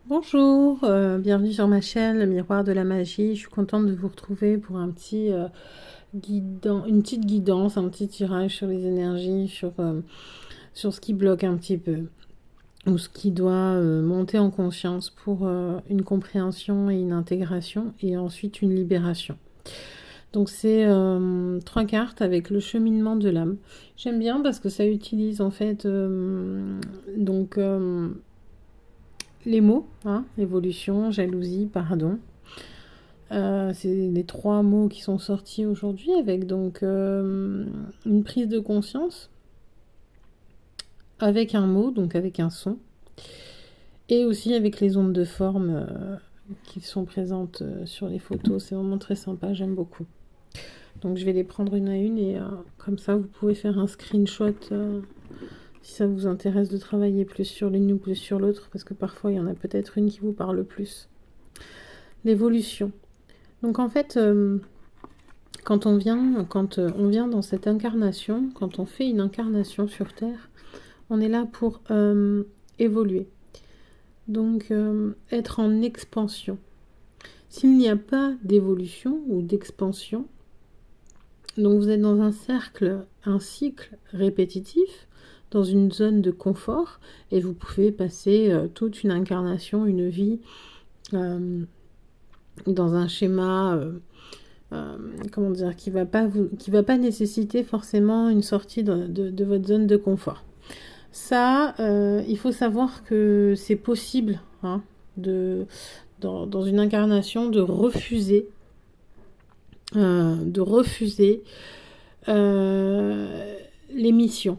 Bonjour, bienvenue sur ma chaîne, le miroir de la magie. Je suis contente de vous retrouver pour un petit une petite guidance, un petit tirage sur les énergies, sur ce qui bloque un petit peu, ou ce qui doit monter en conscience pour une compréhension et une intégration, et ensuite une libération. Donc c'est trois cartes avec le cheminement de l'âme. J'aime bien parce que ça utilise en fait les mots, hein, évolution, jalousie, pardon. C'est les trois mots qui sont sortis aujourd'hui avec donc une prise de conscience avec un mot, donc avec un son, et aussi avec les ondes de forme qui sont présentes sur les photos. C'est vraiment très sympa, j'aime beaucoup. Donc je vais les prendre une à une et comme ça vous pouvez faire un screenshot si ça vous intéresse de travailler plus sur l'une ou plus sur l'autre, parce que parfois il y en a peut-être une qui vous parle plus. L'évolution. Donc en fait, quand on vient dans cette incarnation, quand on fait une incarnation sur Terre, on est là pour évoluer. Donc être en expansion. S'il n'y a pas d'évolution ou d'expansion, donc vous êtes dans un cycle répétitif, dans une zone de confort, et vous pouvez passer toute une incarnation, une vie dans un schéma comment dire, qui va pas nécessiter forcément une sortie de votre zone de confort. Ça, il faut savoir que c'est possible, hein, dans une incarnation, de refuser les missions.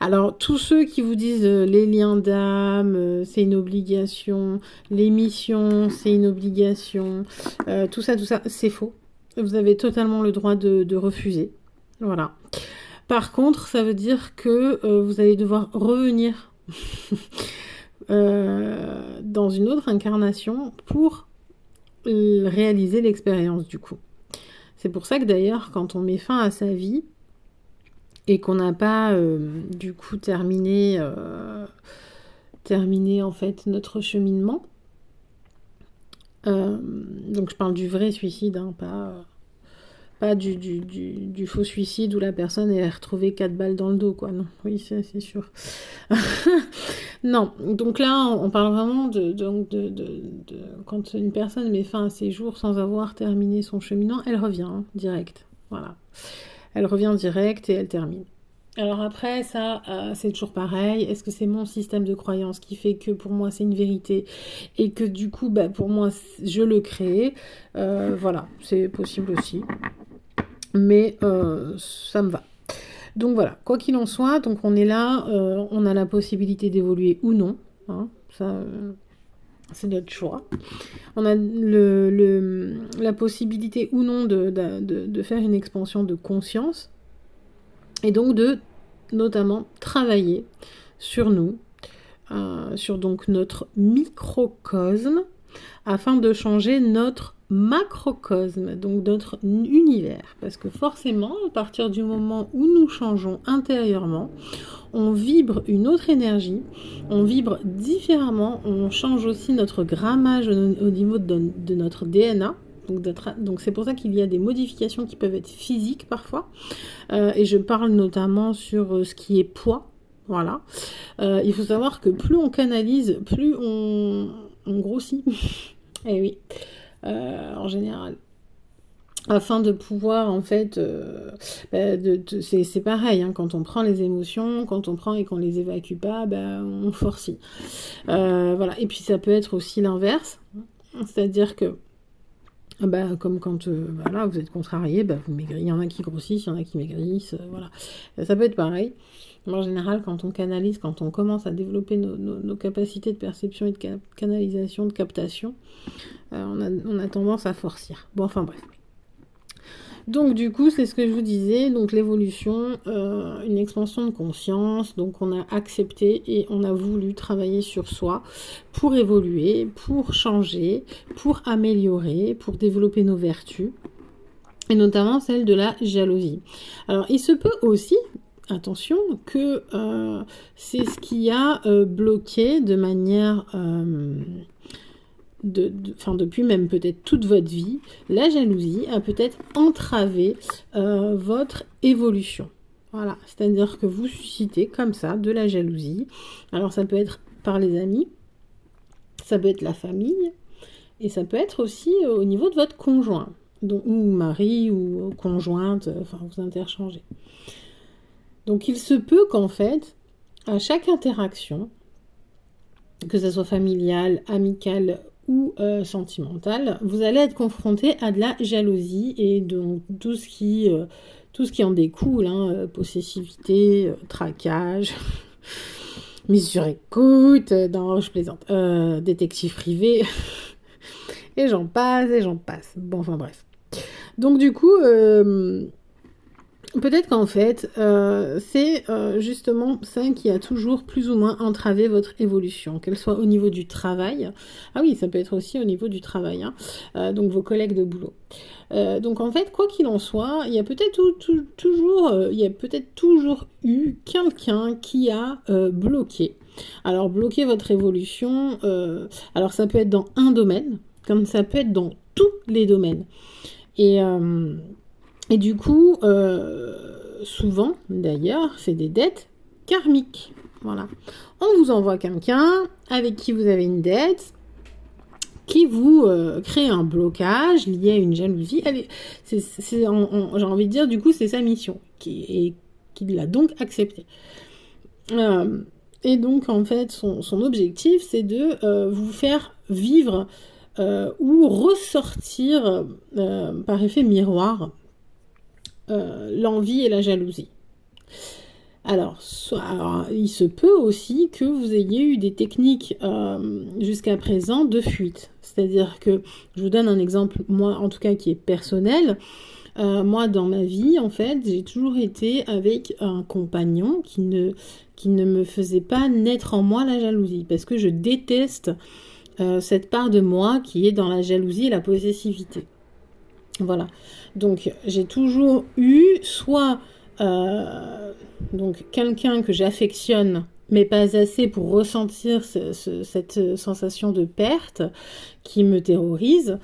Alors, tous ceux qui vous disent les liens d'âme, c'est une obligation, les missions, c'est une obligation, tout ça, c'est faux. Vous avez totalement le droit de refuser. Voilà. Par contre, ça veut dire que vous allez devoir revenir dans une autre incarnation pour réaliser l'expérience du coup. C'est pour ça que d'ailleurs, quand on met fin à sa vie, et qu'on n'a pas du coup terminé en fait notre cheminement. Donc je parle du vrai suicide, hein, pas du faux suicide où la personne est retrouvée 4 balles dans le dos, quoi. Non, oui, c'est sûr. Non, donc là, on parle vraiment de quand une personne met fin à ses jours sans avoir terminé son cheminement, elle revient, hein, direct. Voilà. Elle revient direct et elle termine. Alors après, ça, c'est toujours pareil. Est-ce que c'est mon système de croyance qui fait que pour moi c'est une vérité et que du coup, bah, pour moi, je le crée. Voilà, c'est possible aussi. Mais ça me va. Donc voilà, quoi qu'il en soit, donc on est là, on a la possibilité d'évoluer ou non. Hein, ça, c'est notre choix. On a la possibilité ou non de faire une expansion de conscience et donc de notamment travailler sur nous, sur donc notre microcosme, afin de changer notre macrocosme, donc notre univers. Parce que forcément, à partir du moment où nous changeons intérieurement, on vibre une autre énergie, on vibre différemment, on change aussi notre grammage au niveau de notre DNA. Donc c'est pour ça qu'il y a des modifications qui peuvent être physiques parfois. Et je parle notamment sur ce qui est poids. Voilà. Il faut savoir que plus on canalise, plus on grossit. Eh oui, en général. Afin de pouvoir, en fait, c'est pareil, hein, quand on prend les émotions, quand on prend et qu'on les évacue pas, on forcit. Voilà. Et puis ça peut être aussi l'inverse. C'est-à-dire que comme quand voilà, vous êtes contrarié, vous maigrissez. Il y en a qui grossissent, il y en a qui maigrissent, voilà. Ça peut être pareil. Mais en général, quand on canalise, quand on commence à développer nos capacités de perception et de canalisation, de captation, on a tendance à forcir. Bon, enfin bref. Donc du coup, c'est ce que je vous disais, donc l'évolution, une expansion de conscience, donc on a accepté et on a voulu travailler sur soi pour évoluer, pour changer, pour améliorer, pour développer nos vertus, et notamment celle de la jalousie. Alors il se peut aussi, attention, que c'est ce qui a bloqué de manière... depuis même peut-être toute votre vie, la jalousie a peut-être entravé votre évolution. Voilà, c'est-à-dire que vous suscitez comme ça de la jalousie. Alors ça peut être par les amis, ça peut être la famille, et ça peut être aussi au niveau de votre conjoint, donc, ou mari, ou conjointe, enfin vous interchangez. Donc il se peut qu'en fait, à chaque interaction, que ce soit familiale, amicale ou sentimentale, vous allez être confronté à de la jalousie et donc tout ce qui en découle, hein, possessivité, traquage, mise sur écoute, non, je plaisante, détective privé, et j'en passe, et j'en passe. Bon, enfin bref. Donc du coup, peut-être qu'en fait, c'est justement ça qui a toujours plus ou moins entravé votre évolution, qu'elle soit au niveau du travail. Ah oui, ça peut être aussi au niveau du travail, hein, donc vos collègues de boulot. Donc en fait, quoi qu'il en soit, il y a peut-être toujours eu quelqu'un qui a bloqué. Alors bloquer votre évolution, alors ça peut être dans un domaine, comme ça peut être dans tous les domaines. Et du coup, souvent, d'ailleurs, c'est des dettes karmiques. Voilà. On vous envoie quelqu'un avec qui vous avez une dette, qui vous crée un blocage lié à une jalousie. J'ai envie de dire, du coup, c'est sa mission, qui l'a donc acceptée. Et donc, en fait, son objectif, c'est de vous faire vivre ou ressortir par effet miroir l'envie et la jalousie. Alors, il se peut aussi que vous ayez eu des techniques jusqu'à présent de fuite. C'est-à-dire que, je vous donne un exemple, moi en tout cas qui est personnel. Moi, dans ma vie, en fait, j'ai toujours été avec un compagnon qui ne me faisait pas naître en moi la jalousie. Parce que je déteste cette part de moi qui est dans la jalousie et la possessivité. Voilà. Donc, j'ai toujours eu soit donc quelqu'un que j'affectionne, mais pas assez pour ressentir cette sensation de perte qui me terrorise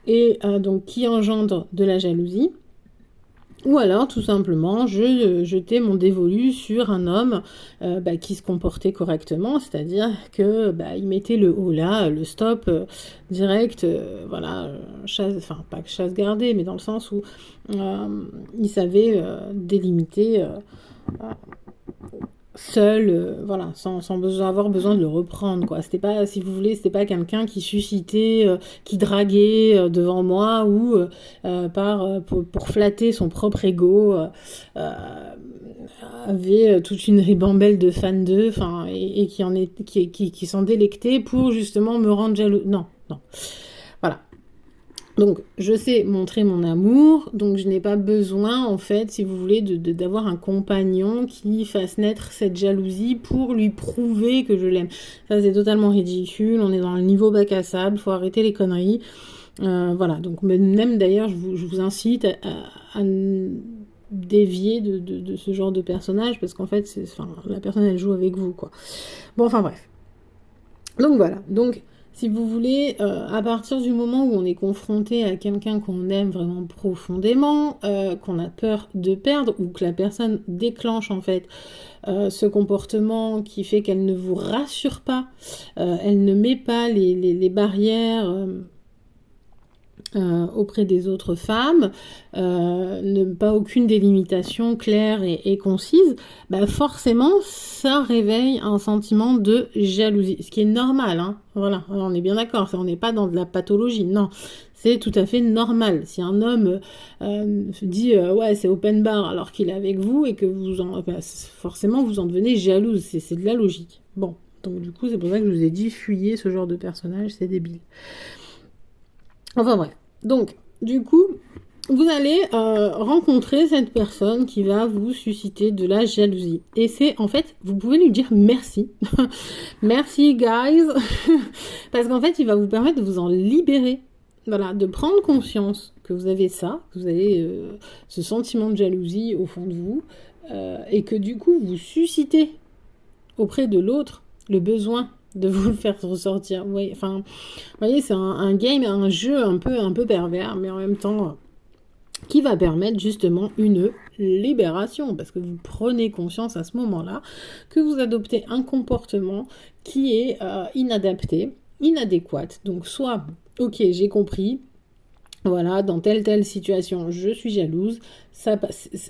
et donc qui engendre de la jalousie. Ou alors, tout simplement, je jetais mon dévolu sur un homme qui se comportait correctement, c'est-à-dire que il mettait le haut là, le stop direct, voilà, pas que chasse gardée, mais dans le sens où il savait délimiter seul, voilà, sans avoir besoin de le reprendre, quoi. C'était pas, si vous voulez, c'était pas quelqu'un qui suscitait, qui draguait devant moi ou pour flatter son propre ego, avait toute une ribambelle de fans d'eux, enfin, et qui s'en délectait pour justement me rendre jaloux. Non. Voilà. Donc, je sais montrer mon amour, donc je n'ai pas besoin, en fait, si vous voulez, d'avoir un compagnon qui fasse naître cette jalousie pour lui prouver que je l'aime. Ça, c'est totalement ridicule, on est dans le niveau bac à sable, faut arrêter les conneries. Voilà, donc même d'ailleurs, je vous incite à dévier de ce genre de personnage, parce qu'en fait, la personne, elle joue avec vous, quoi. Bon, enfin bref. Donc voilà, donc... Si vous voulez, à partir du moment où on est confronté à quelqu'un qu'on aime vraiment profondément, qu'on a peur de perdre, ou que la personne déclenche en fait ce comportement qui fait qu'elle ne vous rassure pas, elle ne met pas les barrières auprès des autres femmes, pas aucune délimitation claire et concise, forcément ça réveille un sentiment de jalousie, ce qui est normal, hein. Voilà, on est bien d'accord, on n'est pas dans de la pathologie, non, c'est tout à fait normal. Si un homme se dit ouais c'est open bar alors qu'il est avec vous et que forcément vous en devenez jalouse, c'est de la logique. Bon, donc du coup c'est pour ça que je vous ai dit fuyez ce genre de personnage, c'est débile. Enfin bref. Donc, du coup, vous allez rencontrer cette personne qui va vous susciter de la jalousie. Et c'est, en fait, vous pouvez lui dire merci. Merci, guys. Parce qu'en fait, il va vous permettre de vous en libérer. Voilà, de prendre conscience que vous avez ça, que vous avez ce sentiment de jalousie au fond de vous, et que du coup vous suscitez auprès de l'autre le besoin de vous le faire ressortir. Oui, enfin, vous voyez, c'est un game, un jeu un peu pervers, mais en même temps qui va permettre justement une libération, parce que vous prenez conscience à ce moment-là que vous adoptez un comportement qui est inadapté, inadéquat. Donc soit, ok, j'ai compris, voilà, dans telle situation, je suis jalouse.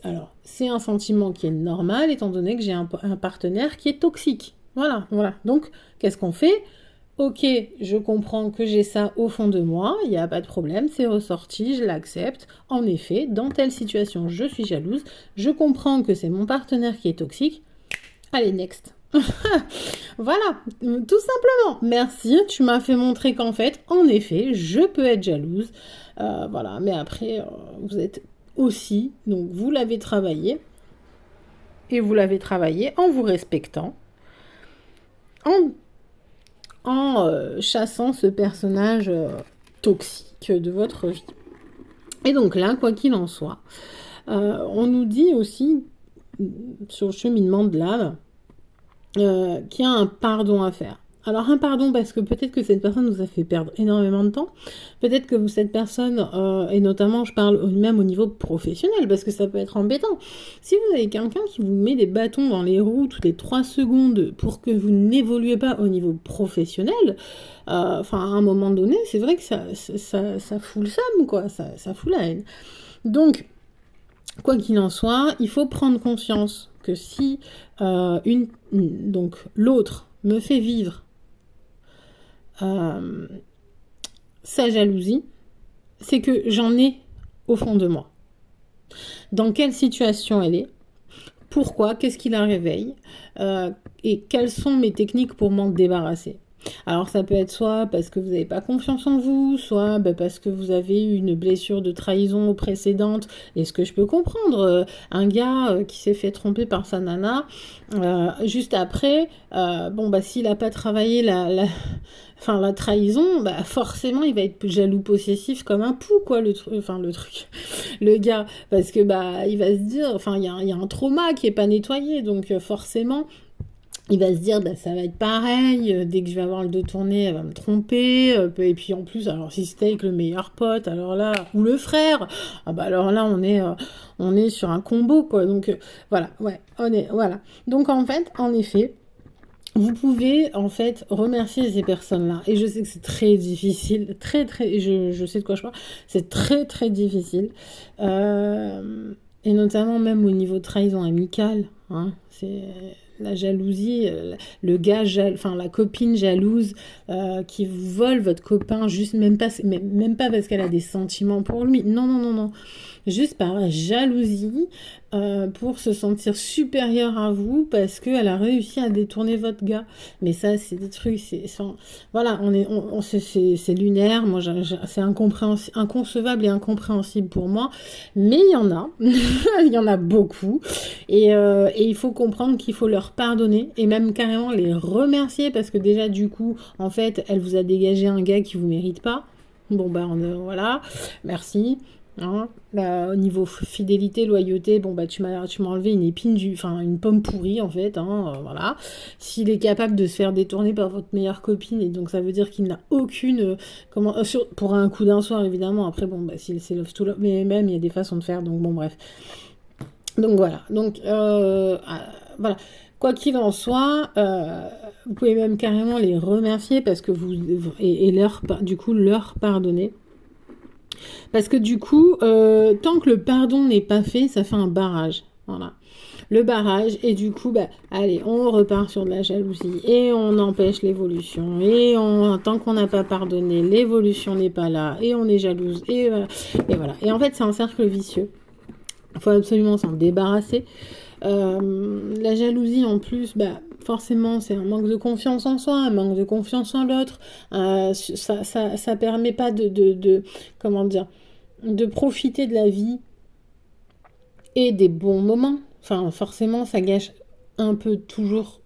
Alors, c'est un sentiment qui est normal, étant donné que j'ai un partenaire qui est toxique. Voilà, voilà. Donc, qu'est-ce qu'on fait? Ok, je comprends que j'ai ça au fond de moi, il n'y a pas de problème, c'est ressorti, je l'accepte. En effet, dans telle situation, je suis jalouse, je comprends que c'est mon partenaire qui est toxique. Allez, next. Voilà, tout simplement. Merci, tu m'as fait montrer qu'en fait, en effet, je peux être jalouse. Voilà, mais après, vous êtes aussi, donc vous l'avez travaillé, et vous l'avez travaillé en vous respectant, en chassant ce personnage toxique de votre vie. Et donc là, quoi qu'il en soit, on nous dit aussi, sur le cheminement de l'âme, qu'il y a un pardon à faire. Alors un pardon parce que peut-être que cette personne nous a fait perdre énormément de temps, peut-être que cette personne, et notamment je parle même au niveau professionnel, parce que ça peut être embêtant. Si vous avez quelqu'un qui vous met des bâtons dans les roues toutes les 3 secondes pour que vous n'évoluez pas au niveau professionnel, enfin à un moment donné, c'est vrai que ça fout le seum, quoi, ça fout la haine. Donc, quoi qu'il en soit, il faut prendre conscience que si donc l'autre me fait vivre sa jalousie, c'est que j'en ai au fond de moi. Dans quelle situation elle est? Pourquoi? Qu'est-ce qui la réveille? Et quelles sont mes techniques pour m'en débarrasser? Alors ça peut être soit parce que vous n'avez pas confiance en vous, soit parce que vous avez eu une blessure de trahison précédente, et ce que je peux comprendre, un gars qui s'est fait tromper par sa nana, juste après, s'il n'a pas travaillé la trahison, forcément il va être jaloux possessif comme un pou, quoi, le truc, le gars, parce que il va se dire, il y a un trauma qui est pas nettoyé, donc forcément il va se dire, ça va être pareil, dès que je vais avoir le dos tourné, elle va me tromper, et puis en plus, alors si c'était avec le meilleur pote, alors là, ou le frère, alors là, on est sur un combo, quoi, donc voilà, ouais, voilà. Donc en fait, en effet, vous pouvez en fait remercier ces personnes-là, et je sais que c'est très difficile, je sais de quoi je parle, c'est très très difficile, et notamment même au niveau de trahison amicale, hein, c'est la jalousie, le gars, la copine jalouse qui vous vole votre copain, juste même pas parce qu'elle a des sentiments pour lui, non, juste par jalousie, pour se sentir supérieure à vous parce qu'elle a réussi à détourner votre gars. Mais ça, c'est des trucs, voilà, c'est lunaire, moi, c'est inconcevable et incompréhensible pour moi, mais il y en a, il y en a beaucoup, et il faut comprendre qu'il faut leur pardonner, et même carrément les remercier, parce que déjà, du coup, en fait, elle vous a dégagé un gars qui vous mérite pas. Bon, voilà, merci. Hein, au niveau fidélité, loyauté, tu m'as enlevé une épine une pomme pourrie en fait, hein, voilà. S'il est capable de se faire détourner par votre meilleure copine, et donc ça veut dire qu'il n'a aucune pour un coup d'un soir évidemment, après si c'est love to love, mais même il y a des façons de faire, donc bref. Donc voilà, donc voilà. Quoi qu'il en soit, vous pouvez même carrément les remercier parce que du coup leur pardonner. Parce que du coup, tant que le pardon n'est pas fait, ça fait un barrage. Voilà. Le barrage, et du coup, allez, on repart sur de la jalousie, et on empêche l'évolution, et tant qu'on n'a pas pardonné, l'évolution n'est pas là, et on est jalouse, et voilà. Et en fait, c'est un cercle vicieux. Il faut absolument s'en débarrasser. La jalousie, en plus, forcément, c'est un manque de confiance en soi, un manque de confiance en l'autre. Ça permet pas comment dire, de profiter de la vie et des bons moments. Enfin, forcément, ça gâche un peu toujours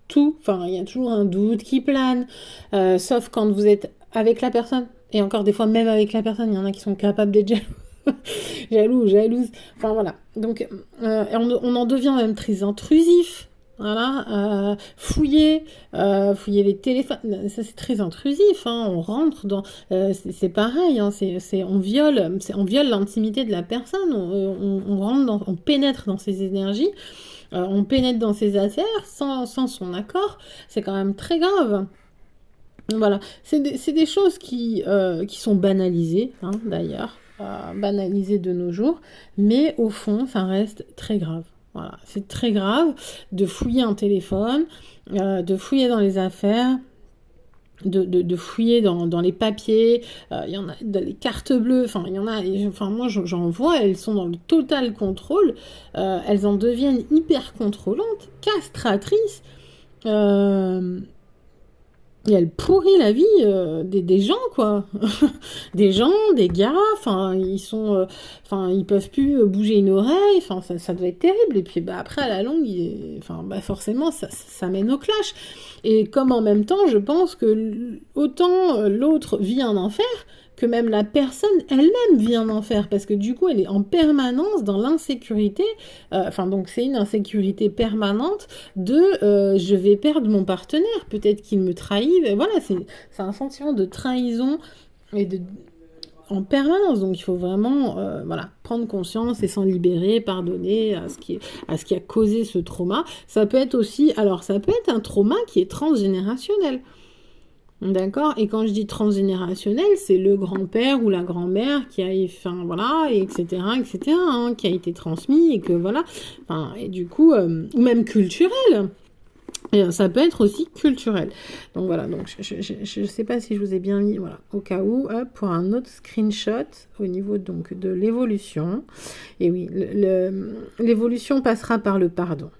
tout. Enfin, il y a toujours un doute qui plane, sauf quand vous êtes avec la personne. Et encore des fois, même avec la personne, il y en a qui sont capables d'être jaloux. Jalouse. Enfin voilà. Donc on en devient même très intrusif. Voilà, fouiller les téléphones, ça c'est très intrusif, hein. On rentre dans, c'est pareil, hein, on viole l'intimité de la personne, on rentre on pénètre dans ses énergies, on pénètre dans ses affaires sans son accord, c'est quand même très grave. Voilà, c'est des choses qui sont banalisées, hein, d'ailleurs, banalisées de nos jours, mais au fond, ça reste très grave. Voilà, c'est très grave de fouiller un téléphone, de fouiller dans les affaires, de fouiller dans les papiers, il y en a dans les cartes bleues, enfin il y en a, enfin moi j'en vois, elles sont dans le total contrôle, elles en deviennent hyper contrôlantes, castratrices. euh, Et elle pourrit la vie des gens, quoi. Des gens, des gars, enfin, ils peuvent plus bouger une oreille, enfin, ça doit être terrible. Et puis, bah, après, à la longue, enfin, bah, forcément, ça mène au clash. Et comme en même temps, je pense que autant l'autre vit un enfer, que même la personne elle-même vit un enfer, parce que du coup, elle est en permanence dans l'insécurité. Enfin, donc, c'est une insécurité permanente de je vais perdre mon partenaire, peut-être qu'il me trahit. Voilà, c'est un sentiment de trahison et en permanence. Donc il faut vraiment voilà, prendre conscience et s'en libérer, pardonner à ce qui a causé ce trauma. Ça peut être aussi, alors ça peut être un trauma qui est transgénérationnel. D'accord. Et quand je dis transgénérationnel, c'est le grand-père ou la grand-mère qui a, enfin voilà, et etc., hein, qui a été transmis et que voilà, enfin, et du coup, ou même culturel. Et ça peut être aussi culturel. Donc voilà, donc je sais pas si je vous ai bien mis, voilà, au cas où, hop, pour un autre screenshot au niveau donc de l'évolution. Et oui, l'évolution passera par le pardon.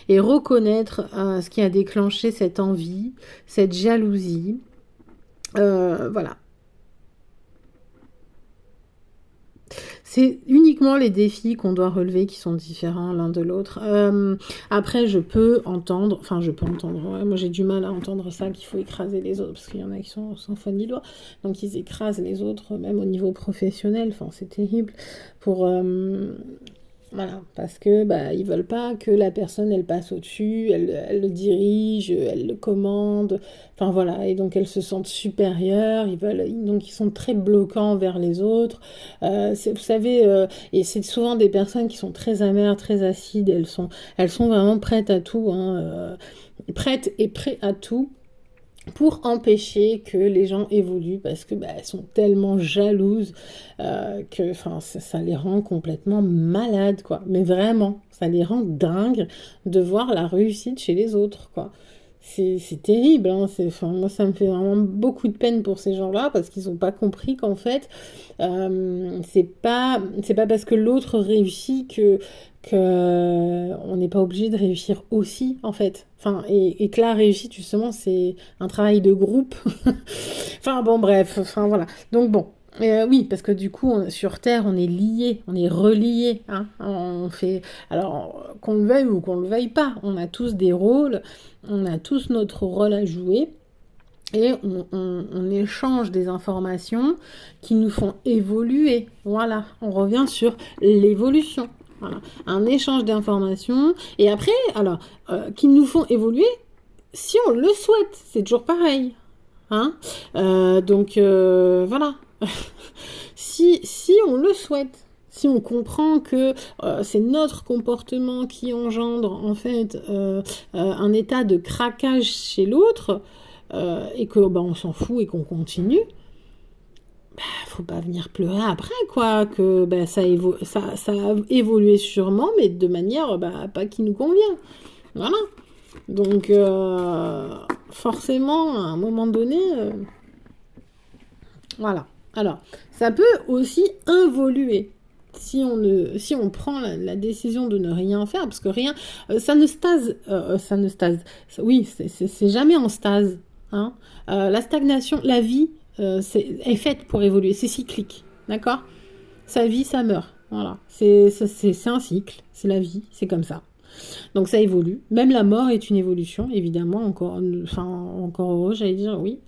Et reconnaître ce qui a déclenché cette envie, cette jalousie. Voilà. C'est uniquement les défis qu'on doit relever qui sont différents l'un de l'autre. Après, je peux entendre, ouais, moi j'ai du mal à entendre ça, qu'il faut écraser les autres, parce qu'il y en a qui sont sans foi ni loi, donc ils écrasent les autres, même au niveau professionnel, enfin c'est terrible, pour... voilà, parce que bah, ils veulent pas que la personne elle passe au-dessus, elle le dirige, elle le commande, enfin voilà, et donc elles se sentent supérieures, donc ils sont très bloquants vers les autres. Vous savez, et c'est souvent des personnes qui sont très amères, très acides, elles sont vraiment prêtes à tout, hein, prêtes et prêtes à tout pour empêcher que les gens évoluent parce que bah, elles sont tellement jalouses que enfin ça les rend complètement malades quoi, mais vraiment ça les rend dingues de voir la réussite chez les autres quoi. C'est terrible, hein. Enfin, moi ça me fait vraiment beaucoup de peine pour ces gens-là parce qu'ils n'ont pas compris qu'en fait c'est pas parce que l'autre réussit que on n'est pas obligé de réussir aussi en fait. Enfin, et que la réussite justement c'est un travail de groupe. Enfin bon bref, enfin voilà. Donc bon. Oui, parce que du coup, sur Terre, on est liés, on est reliés. Hein. On fait, alors, qu'on le veuille ou qu'on le veuille pas, on a tous des rôles, on a tous notre rôle à jouer. Et on échange des informations qui nous font évoluer. Voilà, on revient sur l'évolution. Voilà, un échange d'informations. Et après, alors, qui nous font évoluer si on le souhaite. C'est toujours pareil. Hein donc, voilà. Si on le souhaite. Si on comprend que c'est notre comportement qui engendre en fait un état de craquage chez l'autre, et que bah, on s'en fout et qu'on continue, bah, faut pas venir pleurer après quoi, que bah, ça a évolué sûrement mais de manière bah, pas qui nous convient. Voilà. Donc forcément à un moment donné voilà. Alors ça peut aussi involuer si on prend la décision de ne rien faire, parce que rien, ça ne stase, oui, c'est jamais en stase. Hein. La stagnation, la vie est faite pour évoluer, c'est cyclique, d'accord. Sa vie, ça meurt, voilà. C'est un cycle, c'est la vie, c'est comme ça. Donc ça évolue. Même la mort est une évolution, évidemment, encore heureux, j'allais dire, oui.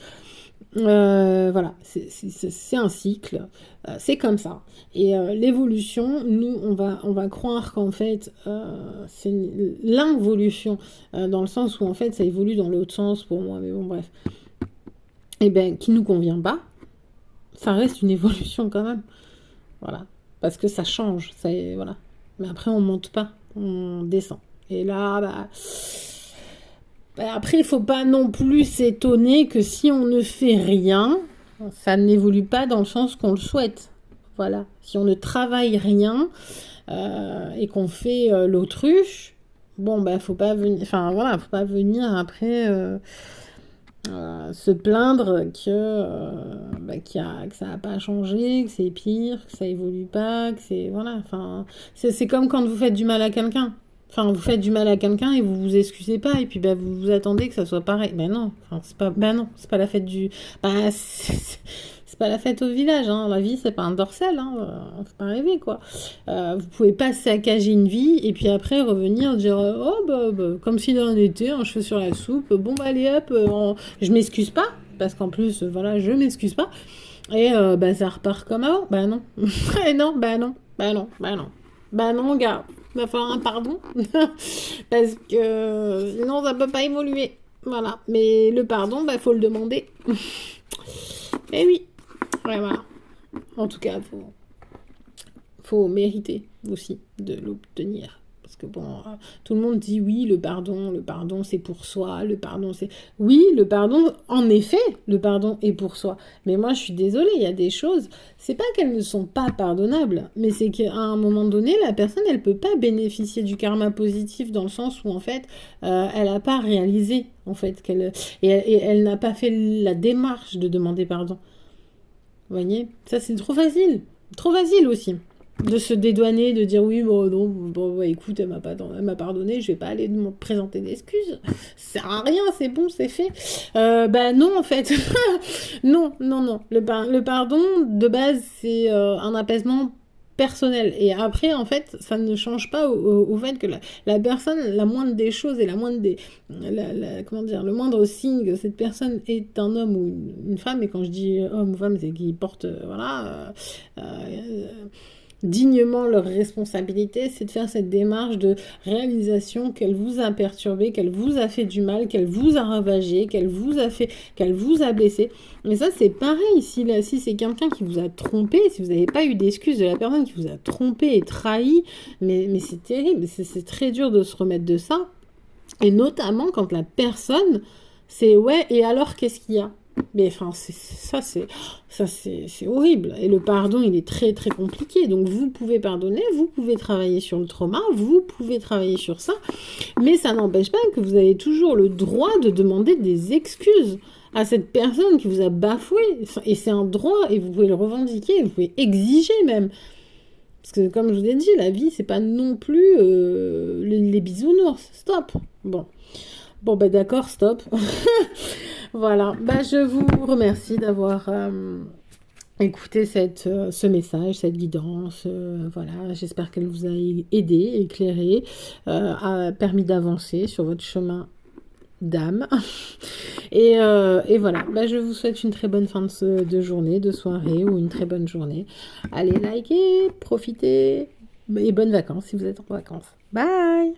Voilà, c'est un cycle, c'est comme ça. Et l'évolution, nous, on va croire qu'en fait, c'est l'involution, dans le sens où en fait, ça évolue dans l'autre sens pour moi, mais bon, bref. Et ben, qui nous convient pas, ça reste une évolution quand même. Voilà, parce que ça change, voilà. Mais après, on monte pas, on descend. Et là, après, il faut pas non plus s'étonner que si on ne fait rien, ça n'évolue pas dans le sens qu'on le souhaite. Voilà. Si on ne travaille rien et qu'on fait l'autruche, bon, faut pas venir. Enfin, voilà, faut pas venir après se plaindre que ça n'a pas changé, que c'est pire, que ça évolue pas, que c'est. Voilà. Enfin, c'est comme quand vous faites du mal à quelqu'un. Enfin, vous faites du mal à quelqu'un et vous vous excusez pas, et puis vous vous attendez que ça soit pareil. Ben non, enfin, non, c'est pas la fête du. C'est pas la fête au village, hein. La vie, c'est pas un dorsal, hein. Faut pas rêver, quoi. Vous pouvez pas saccager une vie et puis après revenir dire oh comme si de rien n'était, un cheveu sur la soupe, bon allez hop, je m'excuse pas, parce qu'en plus, voilà, je m'excuse pas, et ça repart comme avant. Bah non. Et non, bah non, bah non, bah non. Bah non, gars, il va falloir un pardon. Parce que sinon, ça peut pas évoluer. Voilà. Mais le pardon, faut le demander. Mais oui. Ouais, voilà. En tout cas, faut mériter aussi de l'obtenir. Parce que bon, tout le monde dit oui, le pardon c'est pour soi, le pardon c'est... Oui, le pardon, en effet, le pardon est pour soi. Mais moi, je suis désolée, il y a des choses, c'est pas qu'elles ne sont pas pardonnables, mais c'est qu'à un moment donné, la personne, elle peut pas bénéficier du karma positif dans le sens où, en fait, elle n'a pas réalisé, en fait, et elle n'a pas fait la démarche de demander pardon. Vous voyez? Ça, c'est trop facile. Trop facile aussi de se dédouaner, de dire oui, bon, non, bon, écoute, elle m'a pardonné, je vais pas aller me présenter d'excuses. Ça sert à rien, c'est bon, c'est fait. Non, en fait. Non. Le pardon, de base, c'est un apaisement personnel. Et après, en fait, ça ne change pas au fait que la personne, la moindre des choses et la moindre des... comment dire, le moindre signe que cette personne est un homme ou une femme, et quand je dis homme ou femme, c'est qu'il porte, dignement leur responsabilité, c'est de faire cette démarche de réalisation qu'elle vous a perturbé, qu'elle vous a fait du mal, qu'elle vous a ravagé, qu'elle vous a blessé. Mais ça, c'est pareil, si c'est quelqu'un qui vous a trompé, si vous n'avez pas eu d'excuses de la personne qui vous a trompé et trahi, mais c'est terrible, c'est très dur de se remettre de ça. Et notamment quand la personne, c'est ouais, et alors qu'est-ce qu'il y a? Mais enfin, c'est horrible. Et le pardon, il est très très compliqué. Donc vous pouvez pardonner, vous pouvez travailler sur le trauma, vous pouvez travailler sur ça, mais ça n'empêche pas que vous avez toujours le droit de demander des excuses à cette personne qui vous a bafoué. Et c'est un droit, et vous pouvez le revendiquer, vous pouvez exiger même. Parce que comme je vous ai dit, la vie, c'est pas non plus les bisounours. Stop. Bon, d'accord, stop. Voilà, je vous remercie d'avoir écouté ce message, cette guidance. Voilà, j'espère qu'elle vous a aidé, éclairé, a permis d'avancer sur votre chemin d'âme. Et voilà, je vous souhaite une très bonne fin de journée, de soirée, ou une très bonne journée. Allez liker, profitez, et bonnes vacances si vous êtes en vacances. Bye!